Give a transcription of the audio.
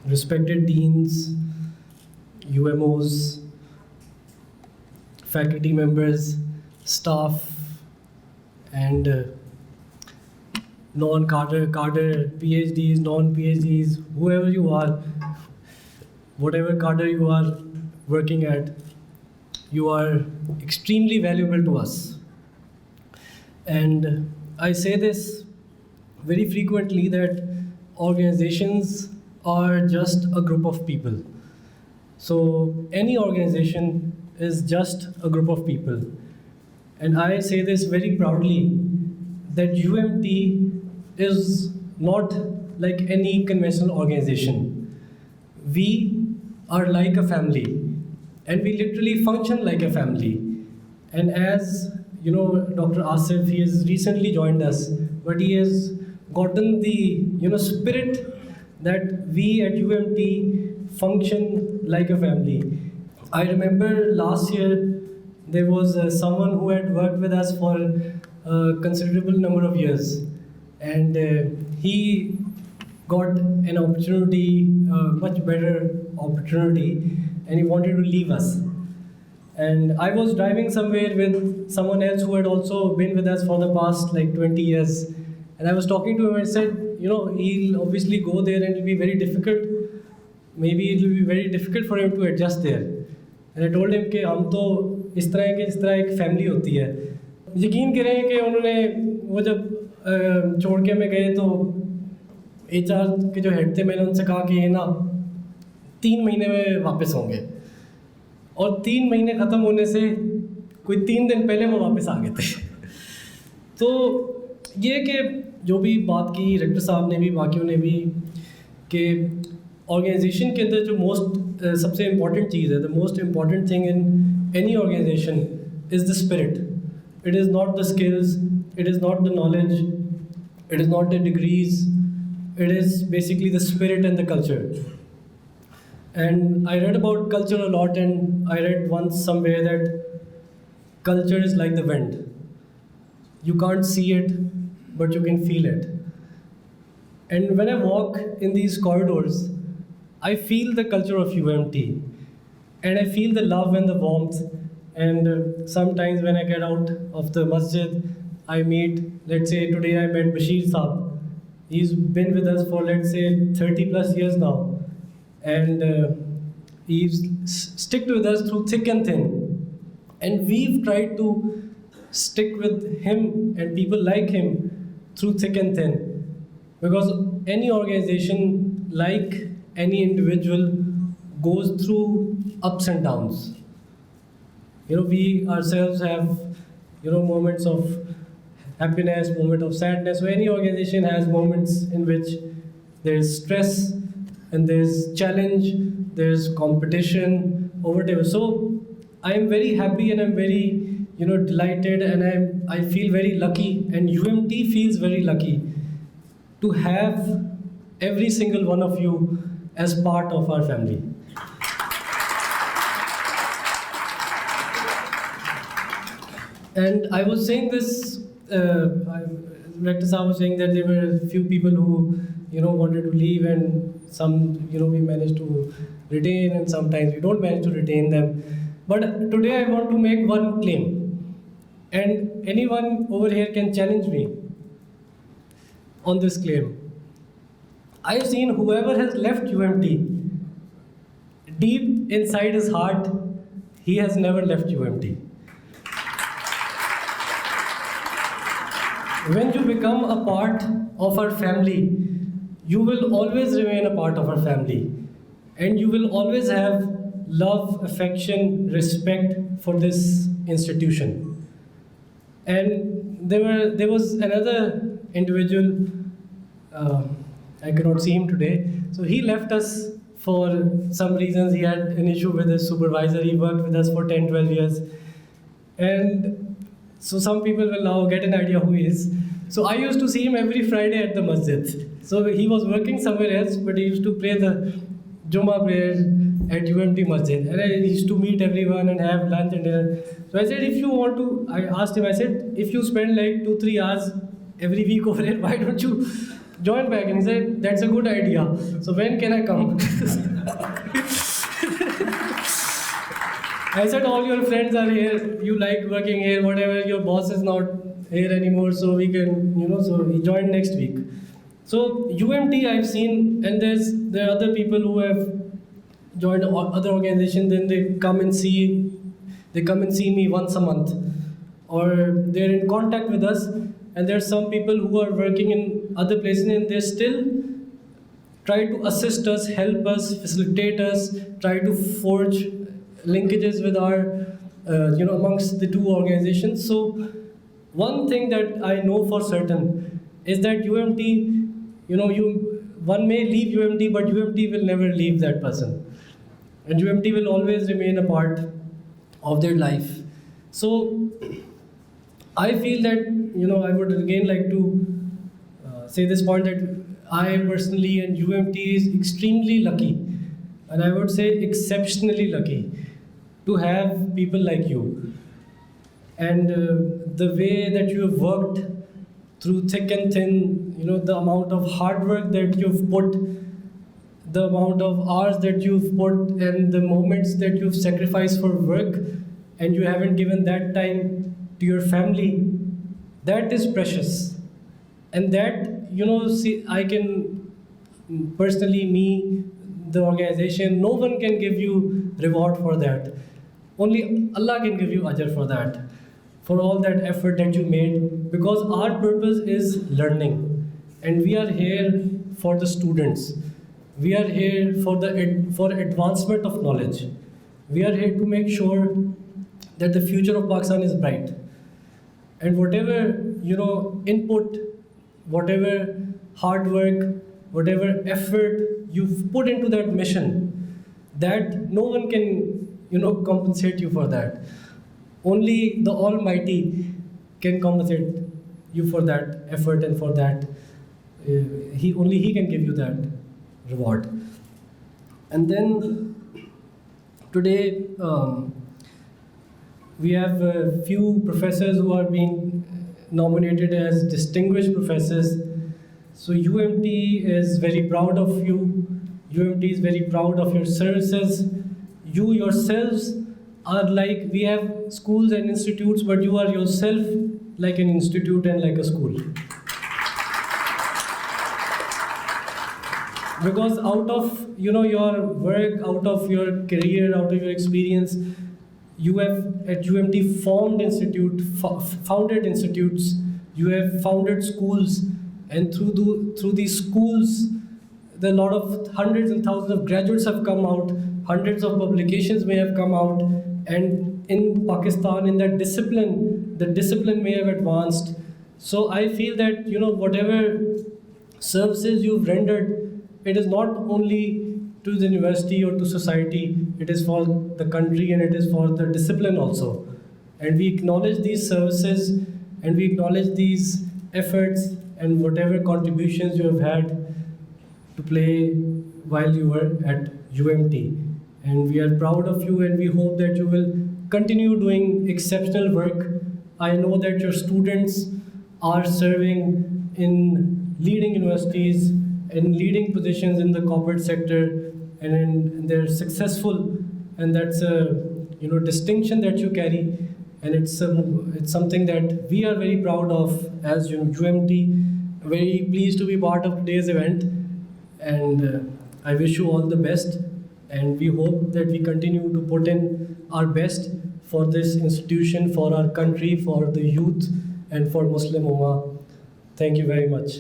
respected deans, UMOs, faculty members, staff, and non-cadre, PhDs, non-PhDs, whoever you are, whatever cadre you are working at, you are extremely valuable to us. And I say this very frequently that organizations are just a group of people. So any organization is just a group of people. And I say this very proudly that UMT is not like any conventional organization. We are like a family, and we literally function like a family. And as you know, Dr. Asif, he has recently joined us, but he has gotten the spirit that we at UMT function like a family. I remember last year there was someone who had worked with us for a considerable number of years, and he got an opportunity, a much better opportunity, and he wanted to leave us. And I was driving somewhere with someone else who had also been with us for the past like 20 years. And I was talking to him and said, he'll obviously go there and it'll be very difficult. Maybe it'll be very difficult for him to adjust there. And I told him कि हम तो इस तरह एक family होती है. यकीन करें कि उन्होंने वो जब छोड़ के मैं गए तो HR के जो हेड थे, मैंने उनसे कहा कि ये ना 3 महीने में वापस होंगे, और 3 महीने ख़त्म होने से कोई 3 दिन पहले वो वापस आ गए थे. तो ये कि जो भी बात की रेक्टर साहब ने भी, बाकियों ने भी, कि ऑर्गेनाइजेशन के अंदर जो सबसे इम्पॉर्टेंट चीज़ है, the most important thing in any organisation is the spirit. It is not the skills, it is not the knowledge, it is not the degrees, it is basically the spirit and the culture. And I read about culture a lot, and I read once somewhere that culture is like the wind. You can't see it, but you can feel it. And when I walk in these corridors, I feel the culture of UMT, and I feel the love and the warmth. And sometimes when I get out of the masjid, I meet, let's say today I met Bashir Saab. He's been with us for, let's say, 30 plus years now. And he's sticked with us through thick and thin. And we've tried to stick with him and people like him through thick and thin. Because any organization, like any individual, goes through ups and downs. We ourselves have, moments of happiness, moments of sadness. So any organization has moments in which there's stress, and there's challenge, there's competition, or whatever. So I'm very happy and I'm very, delighted, and I feel very lucky, and UMT feels very lucky to have every single one of you as part of our family. And I was saying this, Rector Saab was saying that there were a few people who, wanted to leave, and some, we managed to retain, and sometimes we don't manage to retain them. But today I want to make one claim, and anyone over here can challenge me on this claim. I have seen whoever has left UMT, deep inside his heart, he has never left UMT. When you become a part of our family, you will always remain a part of our family, and you will always have love, affection, respect for this institution. And there was another individual, I cannot see him today, so he left us for some reasons. He had an issue with his supervisor. He worked with us for 10-12 years, and so some people will now get an idea who he is. So I used to see him every Friday at the masjid. So he was working somewhere else, but he used to pray the Jummah prayer at UMT Masjid. And I used to meet everyone and have lunch and dinner. So I said, I asked him, if you spend like 2-3 hours every week over here, why don't you join back. And he said, that's a good idea. So when can I come? I said, all your friends are here, you like working here, whatever, your boss is not here anymore, so we can, so he joined next week. So UMT I've seen, and there are other people who have joined other organizations, then they come and see me once a month, or they're in contact with us, and there are some people who are working in other places and they still try to assist us, help us, facilitate us, try to forge linkages with our, amongst the two organizations. So one thing that I know for certain is that UMT, one may leave UMT, but UMT will never leave that person. And UMT will always remain a part of their life. So I feel that, I would again like to say this point that I personally and UMT is extremely lucky, and I would say exceptionally lucky to have people like you. And the way that you have worked through thick and thin, the amount of hard work that you've put, the amount of hours that you've put, and the moments that you've sacrificed for work, and you haven't given that time to your family, that is precious. And that, I can personally, me, the organization, no one can give you reward for that. Only Allah can give you ajr for that, for all that effort that you made, because our purpose is learning, and we are here for the students. We are here for advancement of knowledge. We are here to make sure that the future of Pakistan is bright. And whatever, input, whatever hard work, whatever effort you've put into that mission, that no one can, compensate you for that. Only the Almighty can compensate you for that effort and for that. Only He can give you that reward. And then today we have a few professors who are being nominated as distinguished professors. So UMT is very proud of you. UMT is very proud of your services. You yourselves are like, we have schools and institutes, but you are yourself like an institute and like a school. Because out of your work, out of your career, out of your experience, you have at UMT founded institutes, you have founded schools, and through these schools, a lot of hundreds and thousands of graduates have come out, hundreds of publications may have come out, and in Pakistan, in that discipline, the discipline may have advanced. So I feel that, whatever services you've rendered, it is not only to the university or to society, it is for the country and it is for the discipline also. And we acknowledge these services and we acknowledge these efforts and whatever contributions you have had to play while you were at UMT. And we are proud of you and we hope that you will continue doing exceptional work. I know that your students are serving in leading universities and leading positions in the corporate sector, and they're successful, and that's a distinction that you carry, and it's something that we are very proud of as UMT. Very pleased to be part of today's event, and I wish you all the best, and we hope that we continue to put in our best for this institution, for our country, for the youth, and for Muslim Ummah. Thank you very much.